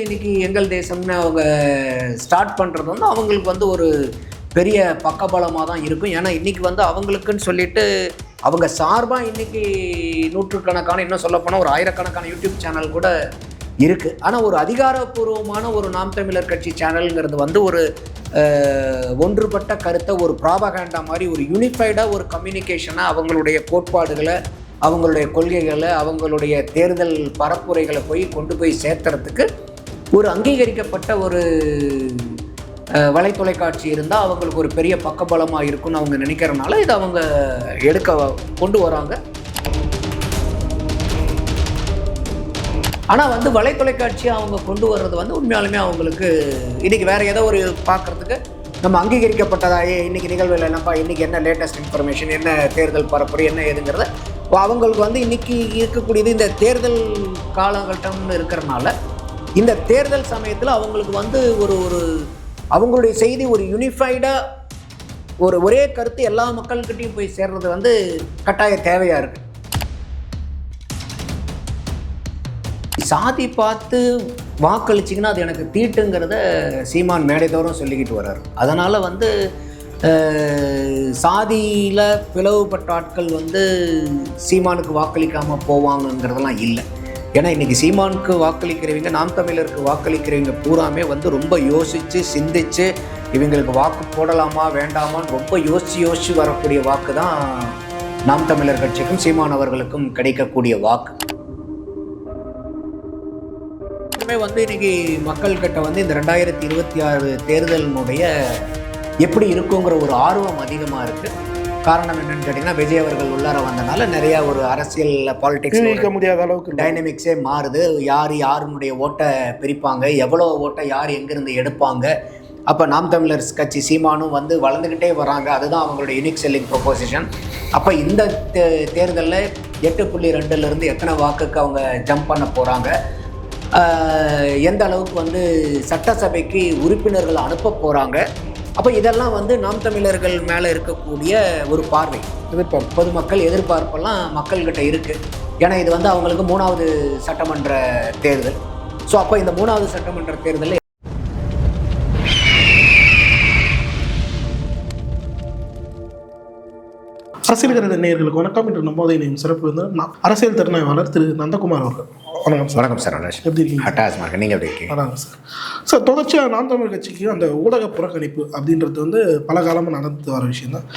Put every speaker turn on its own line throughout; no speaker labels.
இன்னைக்கு எங்கள் தேசம்னு அவங்க ஸ்டார்ட் பண்ணுறது வந்து அவங்களுக்கு வந்து ஒரு பெரிய பக்கபலமாக தான் இருக்கும். ஏன்னா இன்றைக்கி வந்து அவங்களுக்குன்னு சொல்லிட்டு அவங்க சார்பாக இன்றைக்கி நூற்றுக்கணக்கான, இன்னும் சொல்லப்போனால் ஒரு ஆயிரக்கணக்கான யூடியூப் சேனல் கூட இருக்குது. ஆனால் ஒரு அதிகாரப்பூர்வமான ஒரு நாம் தமிழர் கட்சி சேனலுங்கிறது வந்து ஒரு ஒன்றுபட்ட கருத்தை, ஒரு ப்ராபகேண்டா மாதிரி, ஒரு யூனிஃபைடாக ஒரு கம்யூனிகேஷனாக அவங்களுடைய கோட்பாடுகளை, அவங்களுடைய கொள்கைகளை, அவங்களுடைய தேர்தல் பரப்புரைகளை கொண்டு போய் சேர்த்துறதுக்கு ஒரு அங்கீகரிக்கப்பட்ட ஒரு வலைத்தொலைக்காட்சி இருந்தால் அவங்களுக்கு ஒரு பெரிய பக்கபலமாக இருக்குன்னு அவங்க நினைக்கிறனால இதை அவங்க கொண்டு வராங்க. ஆனால் வந்து வலைத்தொலைக்காட்சியை அவங்க கொண்டு வர்றது வந்து உண்மையாலுமே அவங்களுக்கு இன்றைக்கி வேறு ஏதோ ஒரு பார்க்குறதுக்கு நம்ம அங்கீகரிக்கப்பட்டதாயே இன்றைக்கி நிகழ்வுகள் என்னப்பா, இன்றைக்கி என்ன லேட்டஸ்ட் இன்ஃபர்மேஷன், என்ன தேர்தல் பரப்புரை, என்ன ஏதுங்கிறத அவங்களுக்கு வந்து இன்றைக்கி இருக்கக்கூடியது இந்த தேர்தல் காலகட்டம்னு இருக்கிறனால இந்த தேர்தல் சமயத்தில் அவங்களுக்கு வந்து ஒரு அவங்களுடைய செய்தி ஒரு யூனிஃபைடாக ஒரே கருத்து எல்லா மக்கள்கிட்டையும் போய் சேர்றது வந்து கட்டாய தேவையாக இருக்குது. சாதி பார்த்து வாக்களிச்சிங்கன்னா அது எனக்கு தீட்டுங்கிறத சீமான் மேடைதோறும் சொல்லிக்கிட்டு வர்றார். அதனால் வந்து சாதியில் பிளவுபட்ட ஆட்கள் வந்து சீமானுக்கு வாக்களிக்காமல் போவாங்கங்கிறதெல்லாம் இல்லை. ஏன்னா இன்றைக்கி சீமானுக்கு வாக்களிக்கிறவங்க, நாம் தமிழருக்கு வாக்களிக்கிறவங்க பூராமே வந்து ரொம்ப யோசித்து சிந்தித்து இவங்களுக்கு வாக்கு போடலாமா வேண்டாமான்னு ரொம்ப யோசித்து வரக்கூடிய வாக்கு தான் நாம் தமிழர் கட்சிக்கும் சீமான் அவர்களுக்கும் கிடைக்கக்கூடிய வாக்கு. வந்து இன்னைக்கு மக்கள்கிட்ட வந்து இந்த 2026 தேர்தலினுடைய எப்படி இருக்குங்கிற ஒரு ஆர்வம் அதிகமாக இருக்குது. காரணம் என்னன்னு கேட்டிங்கன்னா, விஜய் அவர்கள் உள்ளார வந்தனால நிறையா ஒரு அரசியல் பாலிடிக்ஸ் இருக்க முடியாத அளவுக்கு டைனமிக்ஸே மாறுது. யாருடைய ஓட்டை பிரிப்பாங்க, எவ்வளோ ஓட்டை யார் எங்கேருந்து எடுப்பாங்க. அப்போ நாம் தமிழர் கட்சி சீமானும் வந்து வளர்ந்துக்கிட்டே வராங்க. அதுதான் அவங்களுடைய யூனிக் செல்லிங் ப்ரொபோசிஷன். அப்போ இந்த தேர்தலில் 8.2 எத்தனை வாக்குக்கு அவங்க ஜம்ப் பண்ண போகிறாங்க, எந்த அளவுக்கு வந்து சட்டசபைக்கு உறுப்பினர்கள் அனுப்ப போகிறாங்க. அப்போ இதெல்லாம் வந்து நாம் தமிழர்கள் மேலே இருக்கக்கூடிய ஒரு பார்வை, எதிர்பார்ப்பு, பொதுமக்கள் எதிர்பார்ப்பெல்லாம் மக்கள்கிட்ட இருக்குது. ஏன்னா இது வந்து அவங்களுக்கு 3வது சட்டமன்ற தேர்தல். ஸோ அப்போ இந்த 3வது சட்டமன்ற தேர்தலில்
அரசியல் நேயர்களுக்கு வணக்கம். இன்று நம்மோதை நேம் சிறப்பு வந்து அரசியல் திறனாய்வாளர் திரு நந்தகுமார் அவர்கள். வணக்கம் சார்.
வணக்கம் சார். எப்படி இருக்கீங்க? நீங்கள் எப்படி இருக்கீங்க?
வணக்கம் சார். சார், தொடர்ச்சியாக நாம் தமிழ் கட்சிக்கு அந்த ஊடக புறக்கணிப்பு அப்படின்றது வந்து பல காலமாக நடந்து வர விஷயம் தான்.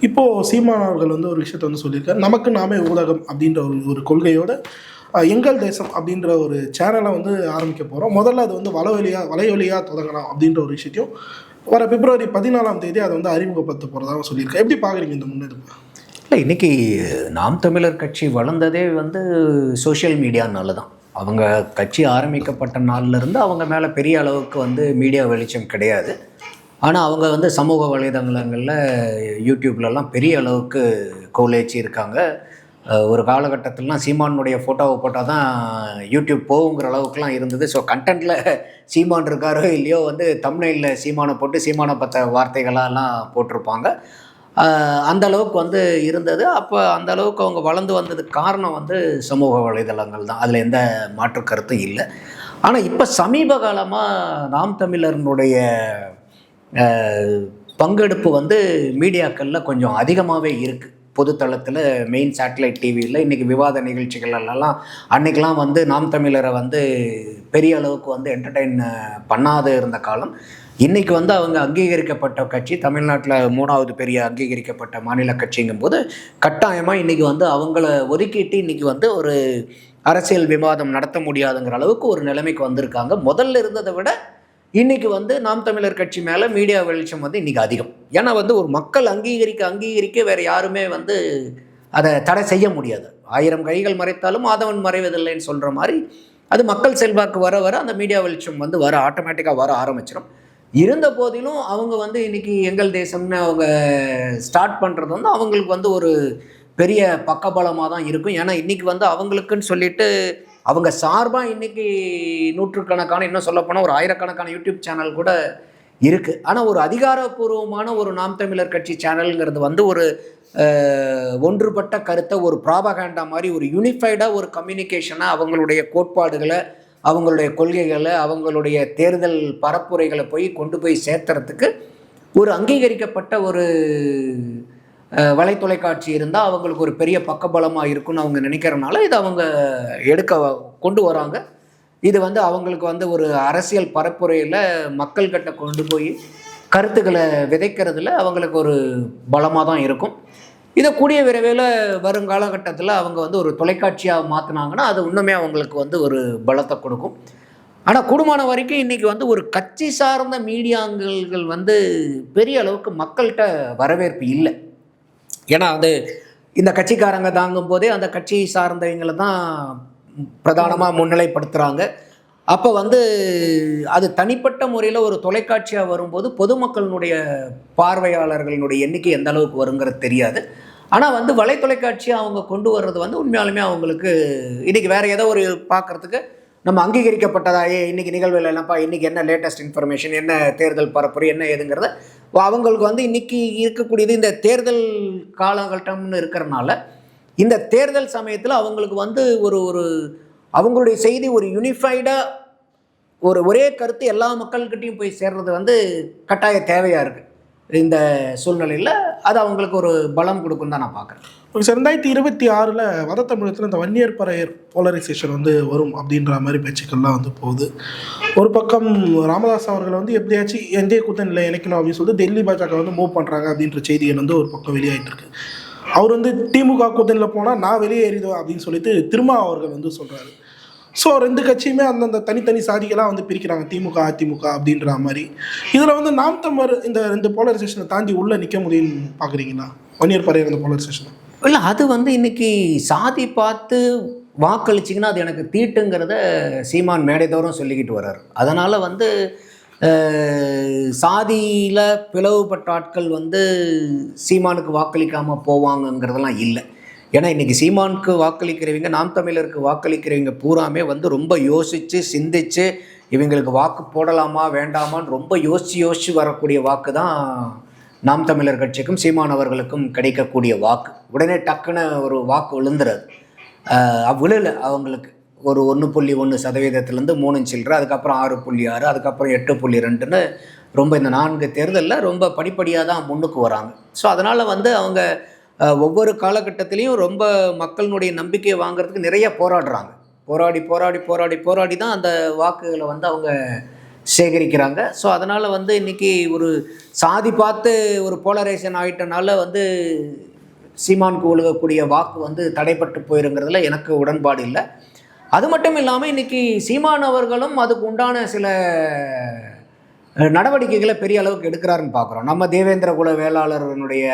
இப்போது சீமான் அவர்கள் வந்து ஒரு விஷயத்தை வந்து சொல்லியிருக்காரு, நமக்கு நாமே ஊடகம் அப்படின்ற ஒரு கொள்கையோடு எங்கள் தேசம் அப்படின்ற ஒரு சேனலை வந்து ஆரம்பிக்க போகிறோம். முதல்ல அது வந்து வலைவழியாக தொடங்கலாம் அப்படின்ற ஒரு விஷயத்தையும் வர பிப்ரவரி 14 அதை வந்து அறிமுகப்படுத்த போகிறதாக சொல்லியிருக்கேன். எப்படி பார்க்குறீங்க இந்த முன்னெடுப்பு?
இல்லை, இன்றைக்கி நாம் தமிழர் கட்சி வளர்ந்ததே வந்து சோஷியல் மீடியானால தான். அவங்க கட்சி ஆரம்பிக்கப்பட்ட நாள்லேருந்து அவங்க மேலே பெரிய அளவுக்கு வந்து மீடியா வெளிச்சம் கிடையாது. ஆனால் அவங்க வந்து சமூக வலைதளங்களில் யூடியூப்லலாம் பெரிய அளவுக்கு கோலேச்சி இருக்காங்க. ஒரு காலகட்டத்திலலாம் சீமானுடைய ஃபோட்டோவை போட்டால் தான் யூடியூப் போகுங்கிற அளவுக்குலாம் இருந்தது. ஸோ கண்டென்ட்டில் சீமான் இருக்காரோ இல்லையோ வந்து தம்ப்நெயிலில் சீமானை போட்டு சீமானை பற்ற வார்த்தைகளெல்லாம் போட்டிருப்பாங்க. அந்த அளவுக்கு வந்து இருந்தது. அப்போ அந்த அளவுக்கு அவங்க வளர்ந்து வந்ததுக்கு காரணம் வந்து சமூக வலைதளங்கள் தான். அதில் எந்த மாற்று கருத்தும் இல்லை. ஆனால் இப்போ சமீப காலமாக நாம் தமிழர்களுடைய பங்கெடுப்பு வந்து மீடியாக்களில் கொஞ்சம் அதிகமாகவே இருக்குது. பொதுத்தளத்தில் மெயின் சேட்டலைட் டிவியில் இன்றைக்கி விவாத நிகழ்ச்சிகளெல்லாம் அன்றைக்கெலாம் வந்து நாம் தமிழரை வந்து பெரிய அளவுக்கு வந்து என்டர்டெயின் பண்ணாத இருந்த காலம். இன்றைக்கி வந்து அவங்க அங்கீகரிக்கப்பட்ட கட்சி, தமிழ்நாட்டில் 3வது பெரிய அங்கீகரிக்கப்பட்ட மாநில கட்சிங்கும்போது கட்டாயமாக இன்றைக்கி வந்து அவங்கள ஒதுக்கிட்டு இன்றைக்கி வந்து ஒரு அரசியல் விவாதம் நடத்த முடியாதுங்கிற அளவுக்கு ஒரு நிலைமைக்கு வந்திருக்காங்க. முதல்ல இருந்ததை விட இன்றைக்கி வந்து நாம் தமிழர் கட்சி மேலே மீடியா வெளிச்சம் வந்து இன்றைக்கி அதிகம். ஏன்னா வந்து ஒரு மக்கள் அங்கீகரிக்க வேறு யாருமே வந்து அதை தடை செய்ய முடியாது. 1000 கைகள் மறைத்தாலும் ஆதவன் மறைவதில்லைன்னு சொல்கிற மாதிரி அது மக்கள் செல்வாக்கு வர அந்த மீடியா வெளிச்சம் வந்து ஆட்டோமேட்டிக்காக வர ஆரம்பிச்சிடும். இருந்த போதிலும் அவங்க வந்து இன்றைக்கி எங்கள் தேசம்னு அவங்க ஸ்டார்ட் பண்ணுறது வந்து அவங்களுக்கு வந்து ஒரு பெரிய பக்கபலமாக தான் இருக்கும். ஏன்னா இன்றைக்கி வந்து அவங்களுக்குன்னு சொல்லிட்டு அவங்க சார்பாக இன்றைக்கி நூற்றுக்கணக்கான, இன்னும் சொல்லப்போனால் ஒரு ஆயிரக்கணக்கான யூடியூப் சேனல் கூட இருக்குது. ஆனால் ஒரு அதிகாரப்பூர்வமான ஒரு நாம் தமிழர் கட்சி சேனலுங்கிறது வந்து ஒரு ஒன்றுபட்ட கருத்தை, ஒரு ப்ராபகேண்டா மாதிரி, ஒரு யூனிஃபைடாக ஒரு கம்யூனிகேஷனாக அவங்களுடைய கோட்பாடுகளை, அவங்களுடைய கொள்கைகளை, அவங்களுடைய தேர்தல் பரப்புரைகளை கொண்டு போய் சேர்த்துறதுக்கு ஒரு அங்கீகரிக்கப்பட்ட ஒரு வலைத்தொலைக்காட்சி இருந்தால் அவங்களுக்கு ஒரு பெரிய பக்கபலமாக இருக்குன்னு அவங்க நினைக்கிறனால இதை அவங்க கொண்டு வராங்க. இது வந்து அவங்களுக்கு வந்து ஒரு அரசியல் பரப்புரையில் மக்கள்கிட்ட கொண்டு போய் கருத்துக்களை விதைக்கிறதுல அவங்களுக்கு ஒரு பலமாக தான் இருக்கும். இதை கூடிய விரைவில் வருங்காலகட்டத்தில் அவங்க வந்து ஒரு தொலைக்காட்சியாக மாற்றினாங்கன்னா அது இன்னுமே அவங்களுக்கு வந்து ஒரு பலத்தை கொடுக்கும். ஆனால் கூடுமான வரைக்கும் இன்றைக்கி வந்து ஒரு கட்சி சார்ந்த மீடியாங்கள் வந்து பெரிய அளவுக்கு மக்கள்கிட்ட வரவேற்பு இல்லை. ஏன்னா அது இந்த கட்சிக்காரங்க தாங்கும் போதே அந்த கட்சி சார்ந்தவங்களை தான் பிரதானமாக முன்னிலைப்படுத்துகிறாங்க. அப்போ வந்து அது தனிப்பட்ட முறையில் ஒரு தொலைக்காட்சியாக வரும்போது பொதுமக்களினுடைய பார்வையாளர்களினுடைய எண்ணிக்கை எந்த அளவுக்கு வருங்கிறது தெரியாது. ஆனால் வந்து வலைத்தொலைக்காட்சியாக அவங்க கொண்டு வர்றது வந்து உண்மையாலுமே அவங்களுக்கு இன்றைக்கி வேறு ஏதோ ஒரு பார்க்குறதுக்கு நம்ம அங்கீகரிக்கப்பட்டதாயே இன்றைக்கி நிகழ்வுகள் என்னப்பா, இன்றைக்கி என்ன லேட்டஸ்ட் இன்ஃபர்மேஷன், என்ன தேர்தல் பரப்புரை, என்ன ஏதுங்கிறத அவங்களுக்கு வந்து இன்றைக்கி இருக்கக்கூடியது இந்த தேர்தல் காலகட்டம்னு இருக்கிறனால இந்த தேர்தல் சமயத்தில் அவங்களுக்கு வந்து ஒரு அவங்களுடைய செய்தி ஒரு யூனிஃபைடாக ஒரே கருத்து எல்லா மக்கள்கிட்டையும் போய் சேர்றது வந்து கட்டாய தேவையாக இருக்குது. இந்த சூழ்நிலையில் அது அவங்களுக்கு ஒரு பலம் கொடுக்கும் தான் நான் பார்க்குறேன்.
2026 வட தமிழகத்தில் இந்த வன்னியர் பறையர் போலரைசேஷன் வந்து வரும் அப்படின்ற மாதிரி பேச்சுக்கள்லாம் வந்து போகுது. ஒரு பக்கம் ராமதாஸ் அவர்களை வந்து எப்படியாச்சும் எந்தே கூட்டணியில் இணைக்கணும் அப்படின்னு சொல்லிட்டு டெல்லி பாஜக வந்து மூவ் பண்ணுறாங்க அப்படின்ற செய்திகள் வந்து ஒரு பக்கம் வெளியாகிட்டு இருக்கு. அவர் வந்து திமுக கூட்டணியில் போனால் நான் வெளியேறிடுவேன் அப்படின்னு சொல்லிட்டு திருமா அவர்கள் வந்து சொல்கிறாரு. ஸோ ரெண்டு கட்சியுமே அந்தந்த தனித்தனி சாதிகளாக வந்து பிரிக்கிறாங்க, திமுக அதிமுக அப்படின்ற மாதிரி. இதில் வந்து நாம் தமிழர் இந்த ரெண்டு போலரைசேஷனை தாண்டி உள்ளே நிற்க முடியும்னு பார்க்குறீங்களா? வன்னியர் பறையர் இந்த போலரைசேஷன்
இல்லை, அது வந்து இன்றைக்கி சாதி பார்த்து வாக்களிச்சிங்கன்னா அது எனக்கு தீட்டுங்கிறத சீமான் மேடைதோறும் சொல்லிக்கிட்டு வர்றார். அதனால் வந்து சாதியில் பிளவுபட்ட ஆட்கள் வந்து சீமானுக்கு வாக்களிக்காமல் போவாங்கங்கிறதெல்லாம் இல்லை. ஏன்னா இன்றைக்கி சீமானுக்கு வாக்களிக்கிறவங்க, நாம் தமிழருக்கு வாக்களிக்கிறவங்க பூராமே வந்து ரொம்ப யோசித்து சிந்தித்து இவங்களுக்கு வாக்கு போடலாமா வேண்டாமான்னு ரொம்ப யோசித்து வரக்கூடிய வாக்கு தான் நாம் தமிழர் கட்சிக்கும் சீமானவர்களுக்கும் கிடைக்கக்கூடிய வாக்கு. உடனே டக்குன்னு ஒரு வாக்கு விழுந்துறது விழல அவங்களுக்கு. ஒரு 1.1% 3 சில்லற, அதுக்கப்புறம் 6.6, அதுக்கப்புறம் 8.2ன்னு ரொம்ப இந்த 4 தேர்தலில் ரொம்ப படிப்படியாக தான் முன்னுக்கு வராங்க. ஸோ அதனால் வந்து அவங்க ஒவ்வொரு காலகட்டத்திலையும் ரொம்ப மக்களினுடைய நம்பிக்கையை வாங்கிறதுக்கு நிறைய போராடுறாங்க. போராடி தான் அந்த வாக்குகளை வந்து அவங்க சேகரிக்கிறாங்க. ஸோ அதனால் வந்து இன்றைக்கி ஒரு சாதி பார்த்து ஒரு போலரைசேஷன் ஆகிட்டனால வந்து சீமானுக்கு ஒழுகக்கூடிய வாக்கு வந்து தடைப்பட்டு போயிருங்கிறதுல எனக்கு உடன்பாடு இல்லை. அது மட்டும் இல்லாமல் இன்றைக்கி சீமான் அவர்களும் அதுக்கு உண்டான சில நடவடிக்கைகளை பெரிய அளவுக்கு எடுக்கிறாருன்னு பார்க்குறோம். நம்ம தேவேந்திர குல வேளாளர்களுடைய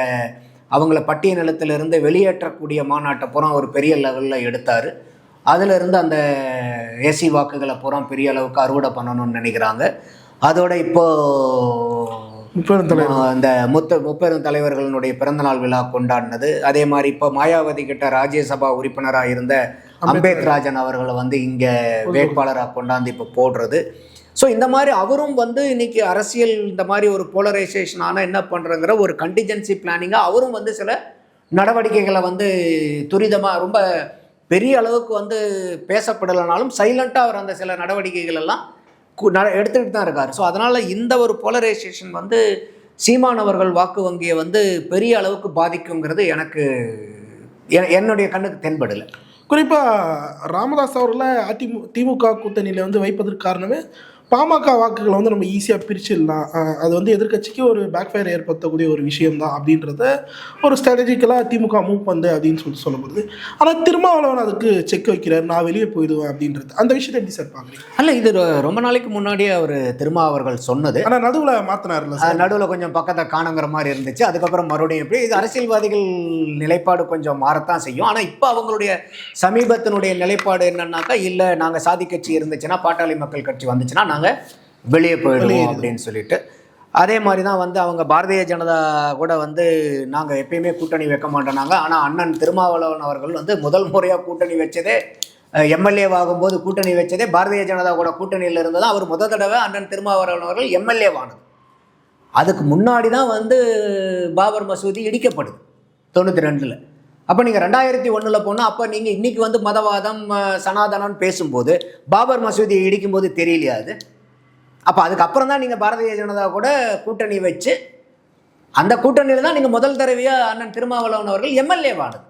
அவங்கள பட்டிய நிலத்திலிருந்து வெளியேற்றக்கூடிய மாநாட்டை பூரா ஒரு பெரிய லெவலில் எடுத்தார். அதிலிருந்து அந்த ஏசி வாக்குகளை பூரா பெரிய அளவுக்கு அறுவடை பண்ணணும்னு நினைக்கிறாங்க. அதோட இப்போது இந்த முப்பெரும் தலைவர்களுடைய பிறந்தநாள் விழா கொண்டாடினது, அதே மாதிரி இப்போ மாயாவதி கிட்ட ராஜ்யசபா உறுப்பினராக இருந்த அம்பேத்ராஜன் அவர்களை வந்து இங்கே வேட்பாளராக கொண்டாந்து இப்போ போடுறது. ஸோ இந்த மாதிரி அவரும் வந்து இன்றைக்கி அரசியல் இந்த மாதிரி ஒரு போலரைசேஷன் ஆனால் என்ன பண்ணுறங்கிற ஒரு கண்டிஜென்சி பிளானிங்காக அவரும் வந்து சில நடவடிக்கைகளை வந்து துரிதமாக ரொம்ப பெரிய அளவுக்கு வந்து பேசப்படலைனாலும் சைலண்ட்டாக அவர் அந்த சில நடவடிக்கைகள் எல்லாம் எடுத்துக்கிட்டு தான் இருக்கார். ஸோ அதனால் இந்த ஒரு போலரைசேஷன் வந்து சீமானவர்கள் வாக்கு வங்கியை வந்து பெரிய அளவுக்கு பாதிக்குங்கிறது எனக்கு என்னுடைய கண்ணுக்கு தென்படலை.
குறிப்பாக ராமதாஸ் அவர்களை திமுக கூட்டணியில் வந்து வைப்பதற்கு காரணமே பாமக வாக்குகளை வந்து நம்ம ஈஸியாக பிரிச்சிடலாம், அது வந்து எதிர்கட்சிக்கு ஒரு பேக்ஃபயர் ஏற்படுத்தக்கூடிய ஒரு விஷயம்தான் அப்படின்றத ஒரு ஸ்ட்ராட்டஜிக்கலாக திமுக மூவ் பண்ணு அப்படின்னு சொல்லப்படுது. ஆனால் திருமாவளவன் அதுக்கு செக் வைக்கிறார், நான் வெளியே போயிடுவேன் அப்படின்றது. அந்த விஷயத்தை எப்படி சார் பார்க்குறீங்க?
அல்ல, இது ரொம்ப நாளைக்கு முன்னாடியே அவர் திருமா அவர்கள் சொன்னது.
ஆனால் நடுவில் மாற்றினார்ல சார்,
நடுவில் கொஞ்சம் பக்கத்தை காணுங்கிற மாதிரி இருந்துச்சு. அதுக்கப்புறம் மறுபடியும் எப்படி இது அரசியல்வாதிகள் நிலைப்பாடு கொஞ்சம் மாறத்தான் செய்யும். ஆனால் இப்போ அவங்களுடைய சமீபத்தினுடைய நிலைப்பாடு என்னன்னாக்கா, இல்லை நாங்கள் சாதி கட்சி இருந்துச்சுன்னா, பாட்டாளி மக்கள் கட்சி வந்துச்சுன்னா நாங்கள் வெளியே போயிடுவோம் அப்படின்னு சொல்லிட்டு. அதே மாதிரி தான் வந்து அவங்க பாரதிய ஜனதா கூட வந்து நாங்கள் எப்பயுமே கூட்டணி வைக்க மாட்டோம்னாங்க. ஆனால் அண்ணன் திருமாவளவன் அவர்கள் வந்து முதல் முறையாக கூட்டணி வச்சதே, எம்எல்ஏவாகும்போது கூட்டணி வச்சதே பாரதிய ஜனதா கூட கூட்டணியில் இருந்தது. அவர் முதல் தடவை அண்ணன் திருமாவளவன் அவர்கள் எம்எல்ஏவானது. அதுக்கு முன்னாடி தான் வந்து பாபர் மசூதி இடிக்கப்படுது 92. அப்போ நீங்கள் 2001 போனால் அப்போ நீங்கள் இன்னைக்கு வந்து மதவாதம் சனாதனம்னு பேசும்போது பாபர் மசூதியை இடிக்கும்போது தெரியலையா அது? அப்போ அதுக்கப்புறம் தான் நீங்கள் பாரதிய ஜனதா கூட கூட்டணி வச்சு அந்த கூட்டணியில் தான் நீங்கள் முதல் தடவையாக அண்ணன் திருமாவளவன் அவர்கள் எம்எல்ஏவானது.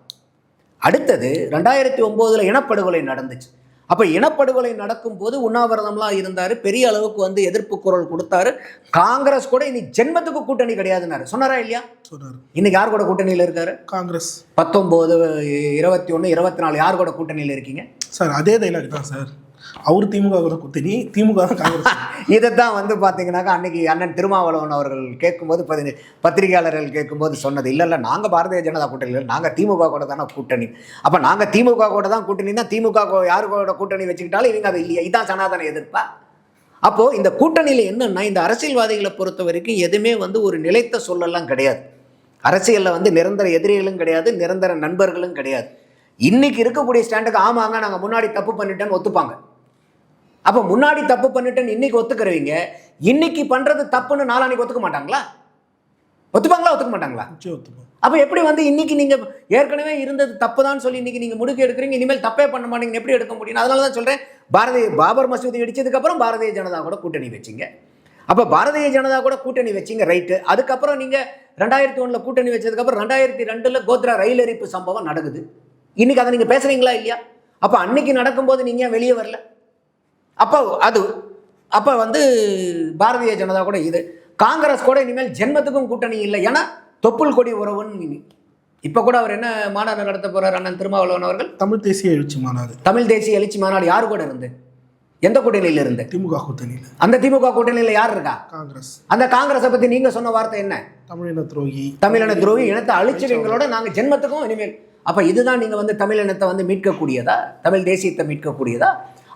அடுத்தது 2009 இனப்படுகொலை நடந்துச்சு. அப்போ இனப்படுகொலை நடக்கும்போது உண்ணாவிரதம்லாம் இருந்தார், பெரிய அளவுக்கு வந்து எதிர்ப்பு குரல் கொடுத்தாரு. காங்கிரஸ் கூட இனி ஜென்மத்துக்கு கூட்டணி கிடையாதுன்னாரு. சொன்னாரா இல்லையா?
சொன்னார்.
இன்னைக்கு யார் கூட கூட்டணியில் இருக்காரு?
காங்கிரஸ்.
19, 21, 24 யார் கூட கூட்டணியில் இருக்கீங்க
சார்? அதே டைலாக் தான் சார். அவர் திமுக கூட கூட்டணி, திமுக தான் காங்கிரஸ்.
இதைத்தான் வந்து பார்த்தீங்கன்னாக்கா அன்னைக்கு அண்ணன் திருமாவளவன் அவர்கள் கேட்கும்போது பத்திரிகையாளர்கள் கேட்கும்போது சொன்னது, இல்லை நாங்கள் பாரதிய ஜனதா கூட்டணியில், நாங்கள் திமுக கூட தானே கூட்டணி. அப்போ நாங்கள் திமுக கூட தான் கூட்டணின்னா திமுக யாரு கூட கூட்டணி வச்சுக்கிட்டாலும் இவங்க அது இல்லையா? இதுதான் சனாதன எதிர்ப்பா? அப்போது இந்த கூட்டணியில் என்னென்னா, இந்த அரசியல்வாதிகளை பொறுத்த வரைக்கும் எதுவுமே வந்து ஒரு நிலைத்த சொல்லலாம் கிடையாது. அரசியலில் வந்து நிரந்தர எதிரிகளும் கிடையாது, நிரந்தர நண்பர்களும் கிடையாது. இன்னைக்கு இருக்கக்கூடிய ஸ்டாண்டுக்கு ஆமாங்க நாங்கள் முன்னாடி தப்பு பண்ணிட்டேன்னு ஒத்துப்பாங்க. அப்போ முன்னாடி தப்பு பண்ணிட்டேன்னு இன்னைக்கு ஒத்துக்கிறவங்க இன்னைக்கு பண்ணுறது தப்புன்னு நாளானிக்கு ஒத்துக்க மாட்டாங்களா? ஒத்துப்பாங்களா? ஒத்துக்க மாட்டாங்களா? அப்போ எப்படி வந்து இன்னைக்கு நீங்கள் ஏற்கனவே இருந்தது தப்பு தான் சொல்லி இன்னைக்கு நீங்கள் முடிவு எடுக்கிறீங்க, இனிமேல் தப்பே பண்ண மாட்டீங்கன்னு எப்படி எடுக்க முடியும்? அதனால தான் சொல்கிறேன், பாபர் மசூதி இடிச்சதுக்கப்புறம் பாரதிய ஜனதா கூட கூட்டணி வச்சிங்க. அப்போ பாரதிய ஜனதா கூட கூட்டணி வச்சிங்க, ரைட்டு. அதுக்கப்புறம் நீங்கள் 2001 கூட்டணி வச்சதுக்கப்புறம் 2002 கோத்ரா ரயில் எரிப்பு சம்பவம் நடக்குது. இன்னைக்கு அதை நீங்கள் பேசுகிறீங்களா இல்லையா? அப்போ அன்னைக்கு நடக்கும்போது நீங்கள் வெளியே வரல. அப்போ வந்து பாரதிய ஜனதா கூட இது, காங்கிரஸ் கூட இனிமேல் ஜென்மத்துக்கும் கூட்டணி இல்லை. ஏன்னா தொப்புள் கொடி உறவுன்னு இப்போ கூட அவர் என்ன மாநாடு நடத்த போறார் அண்ணன் திருமாவளவன் அவர்கள்?
தமிழ் தேசிய எழுச்சி மாநாடு.
தமிழ் தேசிய எழுச்சி மாநாடு யாரு கூட இருந்து? எந்த கூட்டணியில் இருந்து?
திமுக கூட்டணியில்.
அந்த திமுக கூட்டணியில் யார் இருக்கா?
காங்கிரஸ்.
அந்த காங்கிரஸை பத்தி நீங்க சொன்ன வார்த்தை என்ன?
தமிழின துரோகி.
தமிழின துரோகி, இனத்தை அழிச்சவங்களோட நாங்க ஜென்மத்துக்கும் இனிமேல். அப்ப இதுதான் நீங்க வந்து தமிழினத்தை வந்து மீட்கக்கூடியதா, தமிழ் தேசியத்தை மீட்கக்கூடியதா?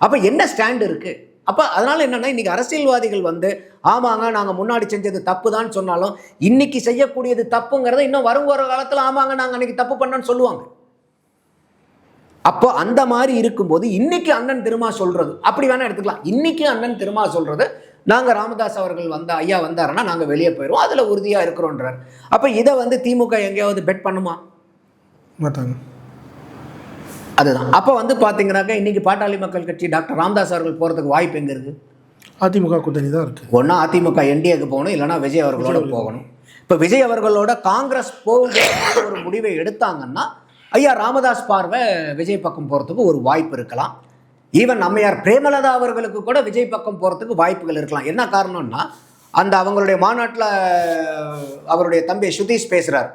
அப்ப என்ன ஸ்டாண்ட் இருக்கு? அப்ப அதனால என்னன்னா, இன்னைக்கு அரசியல்வாதிகள் வந்து ஆமாங்க நாங்க முன்னாடி செஞ்சது தப்பு தான் சொன்னாலும் இன்னைக்கு செய்யக்கூடியது தப்புங்கிறத இன்னும் வரும் காலத்துல ஆமாங்க நாங்க அன்னைக்கு தப்பு பண்ணோன்னு சொல்லுவாங்க. அப்போ அந்த மாதிரி இருக்கும்போது இன்னைக்கு அண்ணன் திருமா சொல்றது அப்படி வேணா எடுத்துக்கலாம். இன்னைக்கு அண்ணன் திருமா சொல்றது, நாங்க ராமதாஸ் அவர்கள் ஐயா வந்தாருன்னா நாங்க வெளியே போயிடுவோம், அதுல உறுதியா இருக்கிறோன்றார். அப்ப இதை வந்து திமுக எங்கேயாவது பெட் பண்ணுமா?
மாட்டாங்க.
அதுதான். அப்போ வந்து பார்த்தீங்கன்னாக்கா இன்னைக்கு பாட்டாளி மக்கள் கட்சி டாக்டர் ராமதாஸ் அவர்கள் போகிறதுக்கு வாய்ப்பு எங்கே இருக்குது?
அதிமுக கூட்டணி தான் இருக்குது.
ஒன்றா அதிமுக என்டிஏக்கு போகணும், இல்லைனா விஜய் அவர்களோட போகணும். இப்போ விஜய் அவர்களோட காங்கிரஸ் போகிற ஒரு முடிவை எடுத்தாங்கன்னா ஐயா ராமதாஸ் பார்வை விஜய் பக்கம் போகிறதுக்கு ஒரு வாய்ப்பு இருக்கலாம். ஈவன் அம்மையார் பிரேமலதா அவர்களுக்கு கூட விஜய் பக்கம் போகிறதுக்கு வாய்ப்புகள் இருக்கலாம். என்ன காரணம்னா, அந்த அவங்களுடைய மாநாட்டில் அவருடைய தம்பி சுதீஷ் பேசுகிறார்,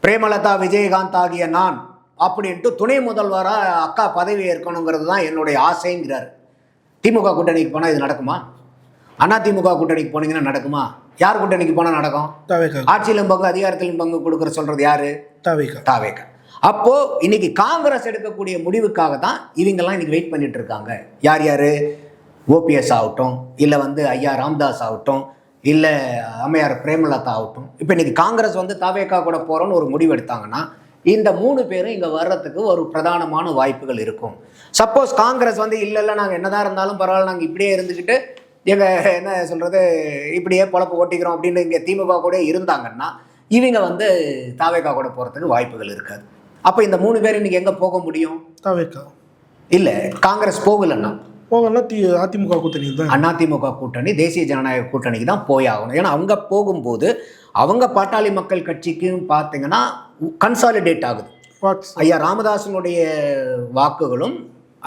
பிரேமலதா விஜயகாந்த் ஆகிய நான் அப்படின்ட்டு துணை முதல்வராக அக்கா பதவி ஏற்கணுங்கிறது தான் என்னுடைய ஆசைங்கிறார். திமுக கூட்டணிக்கு போனால் இது நடக்குமா? அதிமுக கூட்டணிக்கு போனீங்கன்னா நடக்குமா? யார் கூட்டணிக்கு போனால் நடக்கும்? ஆட்சியிலும் பங்கு அதிகாரத்திலும் பங்கு கொடுக்குற சொல்கிறது யாரு? தாவேகா. அப்போ இன்னைக்கு காங்கிரஸ் எடுக்கக்கூடிய முடிவுக்காக தான் இவங்கெல்லாம் இன்னைக்கு வெயிட் பண்ணிட்டு இருக்காங்க. யார் யாரு? ஓபிஎஸ் ஆகட்டும், இல்லை வந்து ஐயா ராமதாஸ் ஆகட்டும், இல்லை அம்மையார் பிரேமலதா ஆகட்டும். இப்போ இன்னைக்கு காங்கிரஸ் வந்து தாவேகா கூட போகிறோன்னு ஒரு முடிவு எடுத்தாங்கன்னா இந்த 3 பேரும் இங்கே வர்றதுக்கு ஒரு பிரதானமான வாய்ப்புகள் இருக்கும். சப்போஸ் காங்கிரஸ் வந்து இல்லை நாங்கள் என்னதான் இருந்தாலும் பரவாயில்ல, நாங்கள் இப்படியே இருந்துக்கிட்டு எங்கள் என்ன சொல்கிறது இப்படியே பொழப்பு ஓட்டிக்கிறோம் அப்படின்னு இங்கே திமுக கூட இருந்தாங்கன்னா இவங்க வந்து தாவேகா கூட போகிறதுக்கு வாய்ப்புகள் இருக்காது. அப்போ இந்த 3 பேர் இன்னைக்கு எங்கே போக முடியும்?
தாவேகா
இல்லை, காங்கிரஸ் போகலன்னா
அதிமுக கூட்டணி தான்.
அதிமுக கூட்டணி தேசிய ஜனநாயக கூட்டணிக்கு தான் போயாகணும். ஏன்னா அவங்க போகும்போது அவங்க பாட்டாளி மக்கள் கட்சிக்கும் பார்த்தீங்கன்னா கன்சாலிடேட் ஆகுது. ஐயா ராமதாசனுடைய வாக்குகளும்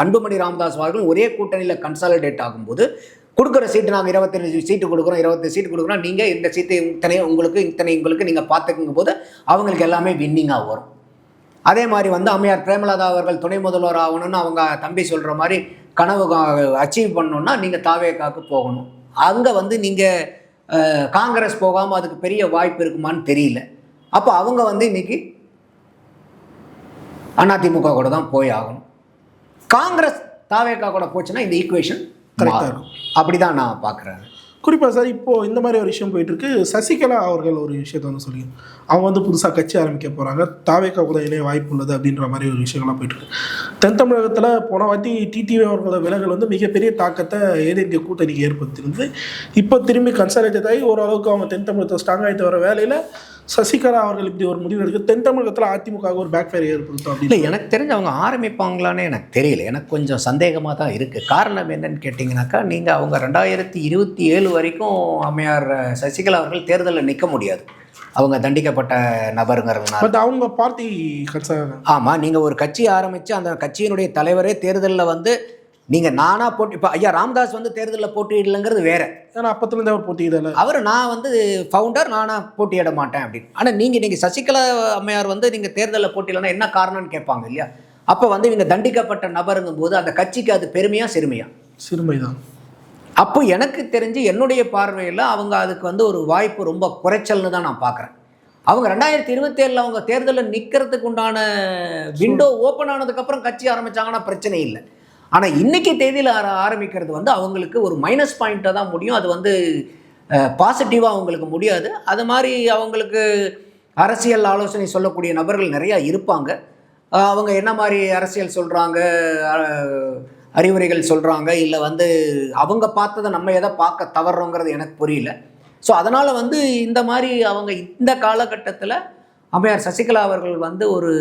அன்புமணி ராமதாஸ் வாக்குகளும் ஒரே கூட்டணியில் கன்சாலிடேட் ஆகும்போது கொடுக்குற சீட்டு நாங்கள் 25 சீட்டு கொடுக்குறோம், 20 சீட்டு கொடுக்குறோம், நீங்கள் இந்த சீட்டு இத்தனை உங்களுக்கு நீங்கள் பார்த்துக்குங்க போது அவங்களுக்கு எல்லாமே வின்னிங்காக வரும். அதே மாதிரி வந்து அம்மையார் பிரேமலதா அவர்கள் துணை முதல்வர் ஆகணும்னு அவங்க தம்பி சொல்கிற மாதிரி கனவு அச்சீவ் பண்ணணுன்னா நீங்கள் தாவேகாவுக்கு போகணும். அங்கே வந்து நீங்கள் காங்கிரஸ் போகாமல் அதுக்கு பெரிய வாய்ப்பு இருக்குமான்னு தெரியல. அப்போ அவங்க வந்து இன்னைக்கு அதிமுக கூட தான் போய் ஆகணும். காங்கிரஸ் தாவேகா கூட போச்சுன்னா இந்த ஈக்குவேஷன் கரெக்டாக இருக்கும். அப்படி தான் நான் பார்க்குறேன்.
குறிப்பாக சார், இப்போது இந்த மாதிரி ஒரு விஷயம் போயிட்டுருக்கு. சசிகலா அவர்கள் ஒரு விஷயத்தை வந்து சொல்லி அவங்க வந்து புதுசாக கட்சி ஆரம்பிக்க போகிறாங்க, தாவேகா கூட இணைய வாய்ப்பு உள்ளது அப்படின்ற மாதிரி ஒரு விஷயங்கள்லாம் போயிட்டுருக்கு. தென் தமிழகத்தில் போன வாட்டி டிடிவி அவர்களோட விலகல் வந்து மிகப்பெரிய தாக்கத்தை ஏடிஎம்கே கூட்டணிக்கு ஏற்படுத்தியிருந்து இப்போ திரும்பி கன்சாலிடேட் ஆகி ஓரளவுக்கு அவங்க தென் தமிழகத்தை ஸ்ட்ராங் ஆகிட்டு வர வேலையில் சசிகலா அவர்கள் இப்படி ஒரு முடிவு எடுக்க தென் தமிழகத்தில் அதிமுக ஒரு பேக் ஃபயர் ஏற்படுத்தும்
இல்லை, எனக்கு தெரிஞ்சு அவங்க ஆரம்பிப்பாங்களான்னு எனக்கு தெரியல. எனக்கு கொஞ்சம் சந்தேகமாக தான் இருக்குது. காரணம் என்னன்னு கேட்டிங்கனாக்கா, நீங்கள் அவங்க 2027 வரைக்கும் அம்மையார் சசிகலா அவர்கள் தேர்தலில் நிற்க முடியாது. அவங்க தண்டிக்கப்பட்ட நபருங்கிறதுனால.
பட் அவங்க பார்ட்டி கட்சி.
ஆமாம், நீங்கள் ஒரு கட்சி ஆரம்பித்து அந்த கட்சியினுடைய தலைவரே தேர்தலில் வந்து நீங்கள் நானாக போட்டி, இப்போ ஐயா ராமதாஸ் வந்து தேர்தலில் போட்டியிடலைங்கிறது வேறு.
ஏன்னா அப்பத்துலேருந்து அவர் போட்டியிடலை.
அவர் நான் வந்து ஃபவுண்டர், நானாக போட்டியிட மாட்டேன் அப்படின்னு. ஆனால் நீங்கள் சசிகலா அம்மையார் வந்து நீங்கள் தேர்தலில் போட்டியிடலைன்னா என்ன காரணம்னு கேட்பாங்க இல்லையா? அப்போ வந்து இவங்க தண்டிக்கப்பட்ட நபருங்கும் போது அந்த கட்சிக்கு அது பெருமையா சிறுமையா?
சிறுமைதான்.
அப்போ எனக்கு தெரிஞ்சு என்னுடைய பார்வையில் அவங்க அதுக்கு வந்து ஒரு வாய்ப்பு ரொம்ப குறைச்சல்னு தான் நான் பார்க்குறேன். அவங்க 2027 அவங்க தேர்தலில் நிற்கிறதுக்கு உண்டான விண்டோ ஓப்பன் ஆனதுக்கப்புறம் கட்சி ஆரம்பித்தாங்கன்னா பிரச்சனை இல்லை. ஆனால் இன்றைக்கி தேதியில் ஆரம்பிக்கிறது வந்து அவங்களுக்கு ஒரு மைனஸ் பாயிண்ட்டாக தான் முடியும். அது வந்து பாசிட்டிவாக அவங்களுக்கு முடியாது. அது மாதிரி அவங்களுக்கு அரசியல் ஆலோசனை சொல்லக்கூடிய நபர்கள் நிறையா இருப்பாங்க. அவங்க என்ன மாதிரி அரசியல் சொல்கிறாங்க, அறிவுரைகள் சொல்கிறாங்க, இல்லை வந்து அவங்க பார்த்ததை நம்ம எதை பார்க்க தவறுறோங்கிறது எனக்கு புரியல. ஸோ அதனால் வந்து இந்த மாதிரி அவங்க இந்த காலகட்டத்தில் அம்மையார் சசிகலா அவர்கள் வந்து ஒரு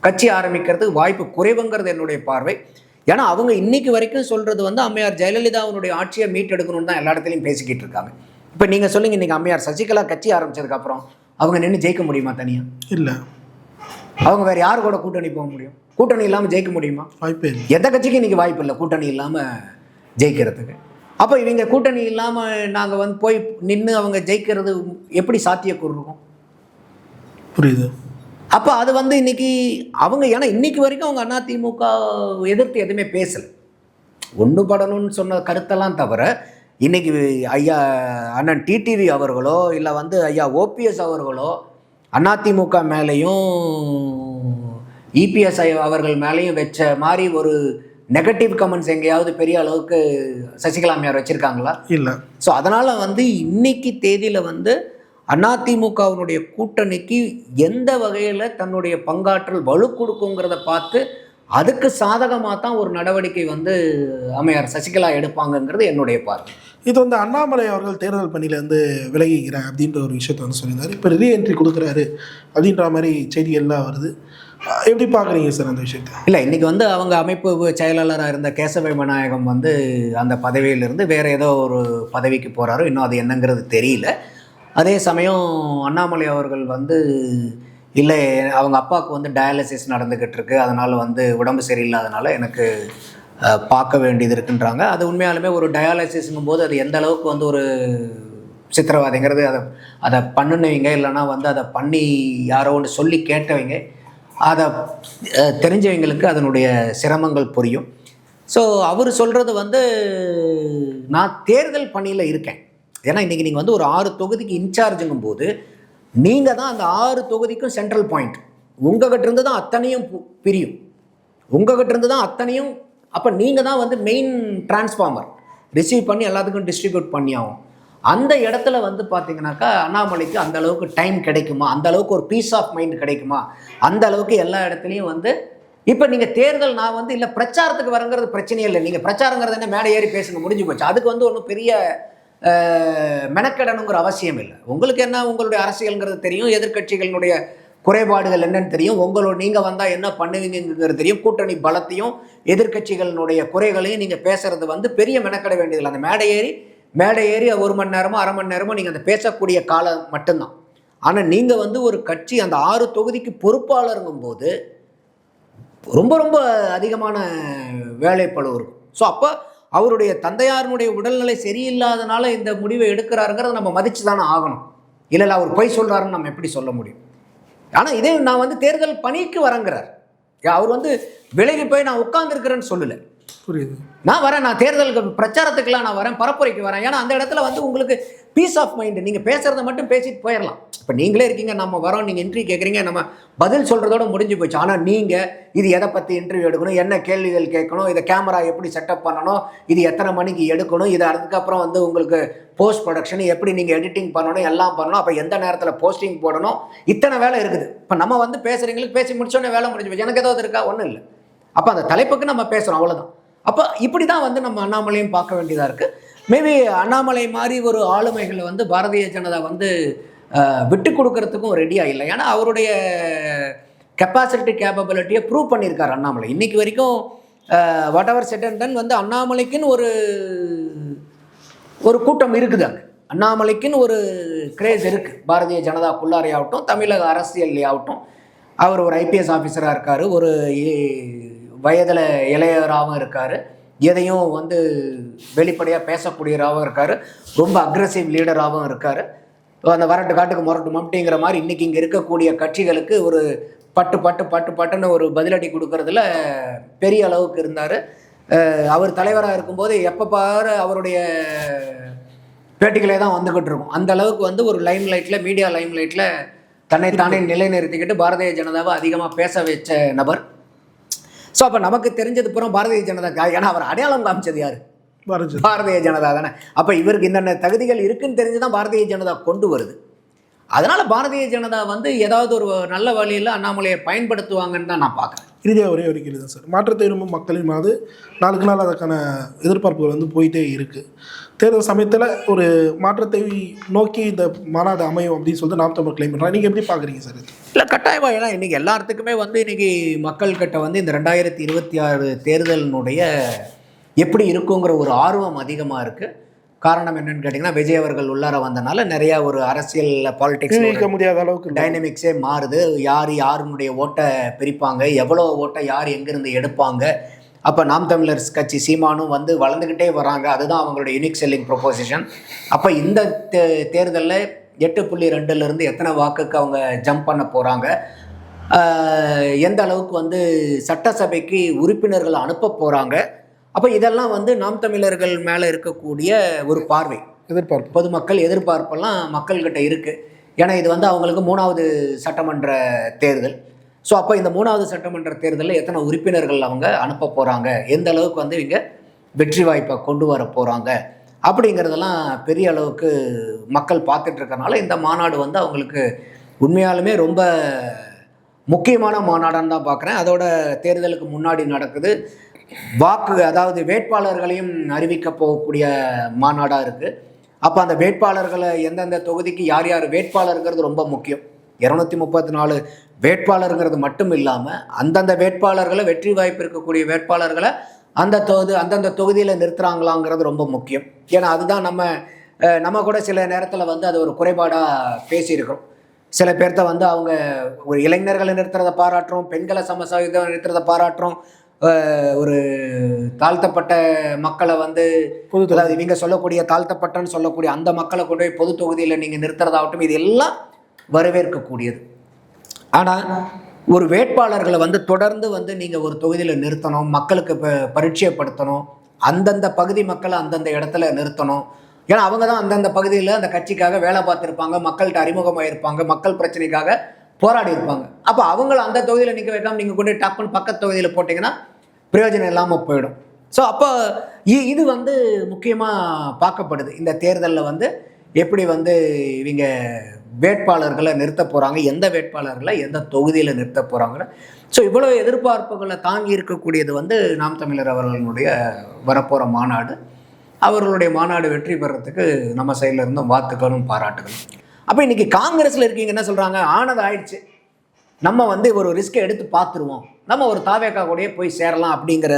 கட்சி ஆரம்பிக்கிறதுக்கு வாய்ப்பு குறைவுங்கிறது என்னுடைய பார்வை. ஏன்னா அவங்க இன்னைக்கு வரைக்கும் சொல்கிறது வந்து அம்மையார் ஜெயலலிதாவுடைய ஆட்சியை மீட்டெடுக்கணும்னு தான் எல்லா இடத்துலையும் பேசிக்கிட்டு இருக்காங்க. இப்போ நீங்கள் சொல்லுங்கள், இன்றைக்கி அம்மையார் சசிகலா கட்சி ஆரம்பித்ததுக்கப்புறம் அவங்க நின்று ஜெயிக்க முடியுமா தனியாக?
இல்லை.
அவங்க வேறு யார் கூட கூட்டணி போக முடியும்? கூட்டணி இல்லாமல் ஜெயிக்க முடியுமா?
வாய்ப்பே இல்லை.
எந்த கட்சிக்கும் இன்றைக்கி வாய்ப்பு இல்லை கூட்டணி இல்லாமல் ஜெயிக்கிறதுக்கு. அப்போ இவங்க கூட்டணி இல்லாமல் நாங்கள் வந்து போய் நின்று அவங்க ஜெயிக்கிறது எப்படி சாத்தியக்கூறு இருக்கும்?
புரியுது.
அப்போ அது வந்து இன்றைக்கி அவங்க, ஏன்னா இன்றைக்கி வரைக்கும் அவங்க அதிமுக எதிர்த்து எதுவுமே பேசலை. ஒன்றுபடணும்னு சொன்ன கருத்தெல்லாம் தவிர இன்றைக்கி ஐயா அண்ணன் டிடிவி அவர்களோ இல்லை வந்து ஐயா ஓபிஎஸ் அவர்களோ அதிமுக மேலேயும் இபிஎஸ் அவர்கள் மேலேயும் வச்ச மாதிரி ஒரு நெகட்டிவ் கமெண்ட்ஸ் எங்கேயாவது பெரிய அளவுக்கு சசிகலா அம்மையார் வச்சுருக்காங்களா?
இல்லை.
ஸோ அதனால் வந்து இன்னைக்கு தேதியில் வந்து அதிமுகவினுடைய கூட்டணிக்கு எந்த வகையில் தன்னுடைய பங்காற்றல் வலு கொடுக்குங்கிறத பார்த்து அதுக்கு சாதகமாக தான் ஒரு நடவடிக்கை வந்து அம்மையார் சசிகலா எடுப்பாங்கங்கிறது என்னுடைய பார்வை.
இது வந்து அண்ணாமலை அவர்கள் தேர்தல் பணியிலேருந்து விலகிக்கிறேன் அப்படின்ற ஒரு விஷயத்த வந்து சொல்லியிருந்தார். இப்போ ரீஎன்ட்ரி கொடுக்குறாரு அப்படின்ற மாதிரி செய்திகள்லாம் வருது. எப்படி பார்க்குறீங்க சார் அந்த விஷயத்தை?
இல்லை, இன்றைக்கி வந்து அவங்க அமைப்பு செயலாளராக இருந்த கேசவ விநாயகம் வந்து அந்த பதவியிலிருந்து வேறு ஏதோ ஒரு பதவிக்கு போகிறாரோ, இன்னும் அது என்னங்கிறது தெரியல. அதே சமயம் அண்ணாமலை அவர்கள் வந்து இல்லை, அவங்க அப்பாவுக்கு வந்து டயாலிசிஸ் நடந்துக்கிட்டு இருக்கு, அதனால் வந்து உடம்பு சரியில்லாதனால எனக்கு பார்க்க வேண்டியது இருக்குன்றாங்க. அது உண்மையாலுமே ஒரு டயாலிசிஸுங்கும் போது அது எந்த அளவுக்கு வந்து ஒரு சித்திரவாதைங்கிறது, அதை பண்ணுனவங்க இல்லைனா வந்து அதை பண்ணி யாரோ ஒன்று சொல்லி கேட்டவங்க, அதை தெரிஞ்சவங்களுக்கு அதனுடைய சிரமங்கள் புரியும். ஸோ அவர் சொல்கிறது வந்து நான் தேர்தல் பணியில் இருக்கேன். ஏன்னா இன்றைக்கி நீங்கள் வந்து ஒரு 6 தொகுதிக்கு இன்சார்ஜுங்கும் போது நீங்கள் தான் அந்த 6 தொகுதிக்கும் சென்ட்ரல் பாயிண்ட். உங்கள்கிட்ட இருந்து தான் அத்தனையும் பிரியும், உங்கள்கிட்ட இருந்து தான் அத்தனையும். அப்போ நீங்கள் தான் வந்து மெயின் டிரான்ஸ்ஃபார்மர், ரிசீவ் பண்ணி எல்லாத்துக்கும் டிஸ்ட்ரிபியூட் பண்ணி ஆகும். அந்த இடத்துல வந்து பார்த்தீங்கன்னாக்கா அண்ணாமலைக்கு அந்த அளவுக்கு டைம் கிடைக்குமா, அந்த அளவுக்கு ஒரு பீஸ் ஆஃப் மைண்ட் கிடைக்குமா, அந்த அளவுக்கு எல்லா இடத்துலையும் வந்து இப்போ நீங்கள் தேர்தல் நான் வந்து இல்லை பிரச்சாரத்துக்கு வரங்கிறது பிரச்சனையே இல்லை. நீங்கள் பிரச்சாரங்கிறது என்ன, மேடை ஏறி பேசுங்க, முடிஞ்சு போச்சு. அதுக்கு வந்து ஒன்றும் பெரிய மெனக்கெடணுங்கிற அவசியம் இல்லை. உங்களுக்கு என்ன, உங்களுடைய அரசியல்ங்கிறது தெரியும், எதிர்க்கட்சிகளினுடைய குறைபாடுகள் என்னன்னு தெரியும், நீங்கள் வந்தால் என்ன பண்ணுவீங்கிறது தெரியும், கூட்டணி பலத்தையும் எதிர்க்கட்சிகளினுடைய குறைகளையும் நீங்கள் பேசுகிறது வந்து பெரிய மெனக்கெட வேண்டியதில்லை. அந்த மேடை ஏறி 1 மணி நேரமோ 1/2 மணி நேரமோ நீங்கள் அந்த பேசக்கூடிய காலம் மட்டும்தான். ஆனால் நீங்கள் வந்து ஒரு கட்சி அந்த 6 தொகுதிக்கு பொறுப்பாளருங்கும் போது ரொம்ப ரொம்ப அதிகமான வேலைப்பளு இருக்கும். ஸோ அப்போ அவருடைய தந்தையாருடைய உடல்நிலை சரியில்லாதனால இந்த முடிவை எடுக்கிறாருங்கிறத நம்ம மதித்து தானே ஆகணும். இல்லை அவர் பொய் சொல்கிறாருன்னு நம்ம எப்படி சொல்ல முடியும்? ஆனால் இதே நான் வந்து தேர்தல் பணிக்கு வரங்கிறார். அவர் வந்து விலகி போய் நான் உட்கார்ந்துருக்கிறேன்னு சொல்லலை.
புரியுது.
நான் வரேன், நான் தேர்தலுக்கு பிரச்சாரத்துக்குலாம் நான் வரேன், பரப்புரைக்கு வரேன். ஏன்னா அந்த இடத்துல வந்து உங்களுக்கு பீஸ் ஆஃப் மைண்டு, நீங்கள் பேசுகிறத மட்டும் பேசிட்டு போயிடலாம். இப்போ நீங்களே இருக்கீங்க, நம்ம வரோம், நீங்கள் இன்டர்வியூ கேட்குறீங்க, நம்ம பதில் சொல்கிறதோட முடிஞ்சு போச்சு. ஆனால் நீங்கள் இது எதை பற்றி இன்டர்வியூ எடுக்கணும், என்ன கேள்விகள் கேட்கணும், இதை கேமரா எப்படி செட்டப் பண்ணணும், இது எத்தனை மணிக்கு எடுக்கணும், இது அதுக்கப்புறம் வந்து உங்களுக்கு போஸ்ட் ப்ரொடக்ஷன் எப்படி நீங்கள் எடிட்டிங் பண்ணணும், எல்லாம் பண்ணணும், அப்போ எந்த நேரத்தில் போஸ்டிங் போடணும், இத்தனை வேலை இருக்குது. இப்போ நம்ம வந்து பேசுகிறீங்களுக்கு பேசி முடிச்சோடனே வேலை முடிஞ்சு போச்சு, எனக்கு ஏதாவது இருக்கா? ஒன்றும் இல்லை. அப்போ அந்த தலைப்புக்கு நம்ம பேசுகிறோம், அவ்வளோதான். அப்போ இப்படி தான் வந்து நம்ம அண்ணாமலையும் பார்க்க வேண்டியதாக இருக்குது. மேபி அண்ணாமலை மாதிரி ஒரு ஆளுமைகளை வந்து பாரதிய ஜனதா வந்து விட்டு கொடுக்கறதுக்கும் ரெடியாக இல்லை. ஏன்னா அவருடைய கெப்பாசிட்டி கேப்பபிலிட்டியை ப்ரூவ் பண்ணியிருக்கார் அண்ணாமலை. இன்றைக்கி வரைக்கும் what ever said and ton வந்து அண்ணாமலைக்குன்னு ஒரு கூட்டம் இருக்குது. அங்கே அண்ணாமலைக்குன்னு ஒரு கிரேஸ் இருக்குது. பாரதிய ஜனதாக்குள்ளாரே ஆகட்டும், தமிழக அரசியல்லே ஆகட்டும். அவர் ஒரு ஐபிஎஸ் ஆஃபீஸராக இருக்கார், ஒரு வயதில் இளையராகவும் இருக்கார், எதையும் வந்து வெளிப்படையாக பேசக்கூடியவராகவும் இருக்கார், ரொம்ப அக்ரெசிவ் லீடராகவும் இருக்கார். அந்த வரட்டு காட்டுக்கு முரட்டு மம்டிங்கிற மாதிரி இன்றைக்கி இங்கே இருக்கக்கூடிய கட்சிகளுக்கு ஒரு பட்டுன்னு ஒரு பதிலடி கொடுக்கறதுல பெரிய அளவுக்கு இருந்தார். அவர் தலைவராக இருக்கும்போது எப்போ பாரு அவருடைய பேட்டிகளே தான் வந்துக்கிட்டு இருக்கும். அந்த அளவுக்கு வந்து ஒரு லைம்லைட்டில், மீடியா லைம்லைட்டில் தன்னைத்தானே நிலைநிறுத்திக்கிட்டு பாரதிய ஜனதாவை அதிகமாக பேச வச்ச நபர். ஸோ அப்போ நமக்கு தெரிஞ்சது பூரா பாரதிய ஜனதா. ஏன்னா அவர் அடையாளம் காமிச்சது யார்? பாரதிய ஜனதா தானே. அப்போ இவருக்கு இந்த தகுதிகள் இருக்குன்னு தெரிஞ்சு தான் பாரதிய ஜனதா கொண்டு வருது. அதனால் பாரதிய ஜனதா வந்து ஏதாவது ஒரு நல்ல வழியில் அண்ணாமலையை பயன்படுத்துவாங்கன்னு தான் நான் பார்க்குறேன்.
இறுதியாக ஒரே ஒரு கேள்வி தான் சார். மாற்றத்தை விரும்பும் மக்களின் மாது நாளுக்கு நாள் அதற்கான எதிர்பார்ப்புகள் வந்து போயிட்டே இருக்குது. தேர்தல் சமயத்தில் ஒரு மாற்றத்தை நோக்கி இந்த மாநாடு அமையும் அப்படின்னு சொல்லிட்டு நாம் தமிழர் கிளைம் பண்ணுறாங்க. நீங்கள் எப்படி பார்க்குறீங்க சார்?
இல்லை, கட்டாயமாக. ஏன்னா இன்றைக்கி எல்லாத்துக்குமே வந்து இன்றைக்கி மக்கள்கிட்ட வந்து இந்த 2026 தேர்தலினுடைய எப்படி இருக்குங்கிற ஒரு ஆர்வம் அதிகமாக இருக்குது. காரணம் என்னன்னு கேட்டிங்கன்னா, விஜய் அவர்கள் உள்ளார வந்தனால நிறையா ஒரு அரசியல் பாலிடிக்ஸ்
இருக்க முடியாத அளவுக்கு
டைனமிக்ஸே மாறுது. யாருடைய ஓட்டை பிரிப்பாங்க, எவ்வளோ ஓட்டை யார் எங்கேருந்து எடுப்பாங்க. அப்போ நாம் தமிழர் கட்சி சீமானும் வந்து வளர்ந்துக்கிட்டே வராங்க. அதுதான் அவங்களோட யூனிக் செல்லிங் ப்ரொபோசிஷன். அப்போ இந்த தேர்தலில் 8.2 எத்தனை வாக்குக்கு அவங்க ஜம்ப் பண்ண போகிறாங்க, எந்த அளவுக்கு வந்து சட்டசபைக்கு உறுப்பினர்கள் அனுப்ப போகிறாங்க. அப்போ இதெல்லாம் வந்து நாம் தமிழர்கள் மேலே இருக்கக்கூடிய ஒரு பார்வை,
எதிர்பார்ப்பு,
பொதுமக்கள் எதிர்பார்ப்பெல்லாம் மக்கள்கிட்ட இருக்குது. ஏன்னா இது வந்து அவங்களுக்கு 3வது சட்டமன்ற தேர்தல். ஸோ அப்போ இந்த 3வது சட்டமன்ற தேர்தலில் எத்தனை உறுப்பினர்கள் அவங்க அனுப்ப போகிறாங்க, எந்த அளவுக்கு வந்து இங்கே வெற்றி வாய்ப்பை கொண்டு வர போகிறாங்க அப்படிங்கிறதெல்லாம் பெரிய அளவுக்கு மக்கள் பார்த்துட்ருக்கனால இந்த மாநாடு வந்து அவங்களுக்கு உண்மையாலுமே ரொம்ப முக்கியமான மாநாடான்னு தான் பார்க்குறேன். அதோட தேர்தலுக்கு முன்னாடி நடக்குது. அதாவது வேட்பாளர்களையும் அறிவிக்க போகக்கூடிய மாநாடாக இருக்குது. அப்போ அந்த வேட்பாளர்களை எந்தெந்த தொகுதிக்கு யார் யார் வேட்பாளருங்கிறது ரொம்ப முக்கியம். 234 வேட்பாளருங்கிறது மட்டும் இல்லாமல் அந்தந்த வேட்பாளர்களை, வெற்றி வாய்ப்பு இருக்கக்கூடிய வேட்பாளர்களை அந்தந்த தொகுதியில் நிறுத்துகிறாங்களாங்கிறது ரொம்ப முக்கியம். ஏன்னா அதுதான் நம்ம கூட சில நேரத்தில் வந்து அது ஒரு குறைபாடாக பேசியிருக்கிறோம். சில பேர்த்த வந்து அவங்க ஒரு இளைஞர்களை நிறுத்துறதை பாராட்டுறோம், பெண்களை சமசகிதம் நிறுத்துறதை பாராட்டுறோம், ஒரு தாழ்த்தப்பட்ட மக்களை வந்து, அதாவது நீங்கள் சொல்லக்கூடிய தாழ்த்தப்பட்டன்னு சொல்லக்கூடிய அந்த மக்களை கொண்டு போய் பொது தொகுதியில் நீங்கள் நிறுத்துறதாகட்டும், இது எல்லாம் வரவேற்கக்கூடியது. ஆனால் ஒரு வேட்பாளர்களை வந்து தொடர்ந்து வந்து நீங்கள் ஒரு தொகுதியில் நிறுத்தணும், மக்களுக்கு பரிச்சயப்படுத்தணும், அந்தந்த பகுதி மக்களை அந்தந்த இடத்துல நிறுத்தணும். ஏன்னா அவங்க தான் அந்தந்த பகுதியில் அந்த கட்சிக்காக வேலை பார்த்துருப்பாங்க, மக்கள்கிட்ட அறிமுகமாக இருப்பாங்க, மக்கள் பிரச்சனைக்காக போராடி இருப்பாங்க. அப்போ அவங்கள அந்த தொகுதியில் நிற்க வைக்காமல் நீங்கள் கொண்டு டக்குன்னு பக்கத்து தொகுதியில் போட்டிங்கன்னா பிரயோஜனம் இல்லாமல் போயிடும். ஸோ அப்போ இது வந்து முக்கியமாக பார்க்கப்படுது. இந்த தேர்தலில் வந்து எப்படி வந்து இவங்க வேட்பாளர்களை நிறுத்த போகிறாங்க, எந்த வேட்பாளர்களை எந்த தொகுதியில் நிறுத்த போகிறாங்க. ஸோ இவ்வளோ எதிர்பார்ப்புகளை தாங்கி இருக்கக்கூடியது வந்து நாம் தமிழர் அவர்களுடைய வரப்போகிற மாநாடு. அவர்களுடைய மாநாடு வெற்றி பெறத்துக்கு நம்ம சைடில் இருந்தும் வாழ்த்துக்களும் பாராட்டுகளும். அப்போ இன்றைக்கி காங்கிரஸில் இருக்கீங்க என்ன சொல்கிறாங்க, ஆனது ஆயிடுச்சு, நம்ம வந்து ஒரு ரிஸ்க்கை எடுத்து பார்த்துருவோம், நம்ம ஒரு தாவேக்கா கூடயே போய் சேரலாம் அப்படிங்கிற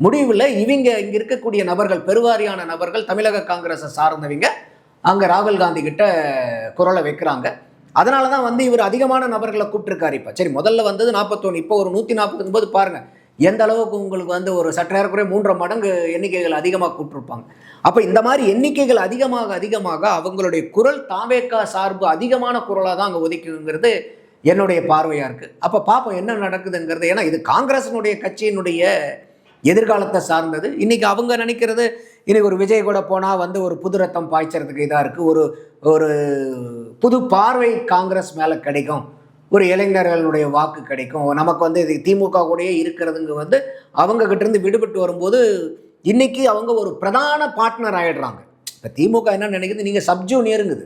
முடிவில் இங்கே இருக்கக்கூடிய நபர்கள், பெருவாரியான நபர்கள் தமிழக காங்கிரஸை சார்ந்தவங்க அங்கே ராகுல் காந்தி கிட்ட குரலை வைக்கிறாங்க. அதனால தான் வந்து இவர் அதிகமான நபர்களை கூப்பிட்டுருக்காரு. இப்போ சரி, முதல்ல வந்தது 41, இப்போ ஒரு 140 போது பாருங்கள் எந்த அளவுக்கு உங்களுக்கு வந்து ஒரு சற்று நேரக்குறைய 3 மடங்கு எண்ணிக்கைகள் அதிகமாக கூப்பிட்டுருப்பாங்க. அப்போ இந்த மாதிரி எண்ணிக்கைகள் அதிகமாக அவங்களுடைய குரல் தாவேக்கா சார்பு அதிகமான குரலாக தான் அங்கே ஒதுக்குங்கிறது என்னுடைய பார்வையாக இருக்குது. அப்போ பார்ப்போம் என்ன நடக்குதுங்கிறது. ஏன்னா இது காங்கிரஸினுடைய கட்சியினுடைய எதிர்காலத்தை சார்ந்தது. இன்றைக்கி அவங்க நினைக்கிறது இன்றைக்கி ஒரு விஜய் கூட போனால் வந்து ஒரு புது ரத்தம் பாய்ச்சறதுக்கு இதாக இருக்குது, ஒரு புது பார்வை காங்கிரஸ் மேலே கிடைக்கும், ஒரு இளைஞர்களுடைய வாக்கு கிடைக்கும், நமக்கு வந்து இது திமுக கூடயே இருக்கிறதுங்க வந்து அவங்ககிட்டேருந்து விடுபட்டு வரும்போது இன்றைக்கி அவங்க ஒரு பிரதான பார்ட்னர் ஆகிடுறாங்க. இப்போ திமுக என்ன நினைக்குது, நீங்கள் சப்ஜூனியருங்குது,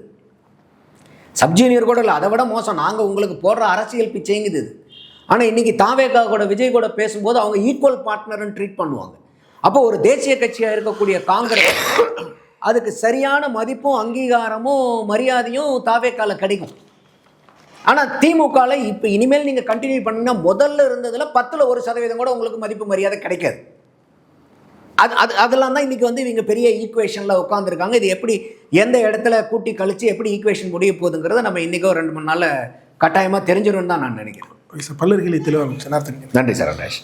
சப்ஜூனியர் கூட இல்லை, அதை விட மோசம், நாங்கள் உங்களுக்கு போடுற அரசியல் பிச்சைங்குது இது. ஆனால் இன்றைக்கி தாவேகா கூட விஜய் கூட பேசும்போது அவங்க ஈக்குவல் பார்ட்னர்னு ட்ரீட் பண்ணுவாங்க. அப்போ ஒரு தேசிய கட்சியாக இருக்கக்கூடிய காங்கிரஸ் அதுக்கு சரியான மதிப்பும் அங்கீகாரமும் மரியாதையும் தாவேக்கால கிடைக்கும். ஆனால் திமுகவில் இப்போ இனிமேல் நீங்கள் கண்டினியூ பண்ணிங்கன்னா முதல்ல இருந்ததில் 10% 1% கூட உங்களுக்கு மதிப்பு மரியாதை கிடைக்காது. அதெல்லாம் தான் இன்றைக்கி வந்து இவங்க பெரிய ஈக்குவேஷனில் உட்காந்துருக்காங்க. இது எப்படி எந்த இடத்துல கூட்டி கழித்து எப்படி ஈக்குவேஷன் முடிய போகுதுங்கிறத நம்ம இன்றைக்கோ 2-3 நாளில் கட்டாயமாக தெரிஞ்சிடும் தான் நான் நினைக்கிறேன்.
பல்லர்களை தெளிவாக.
நன்றி சார்.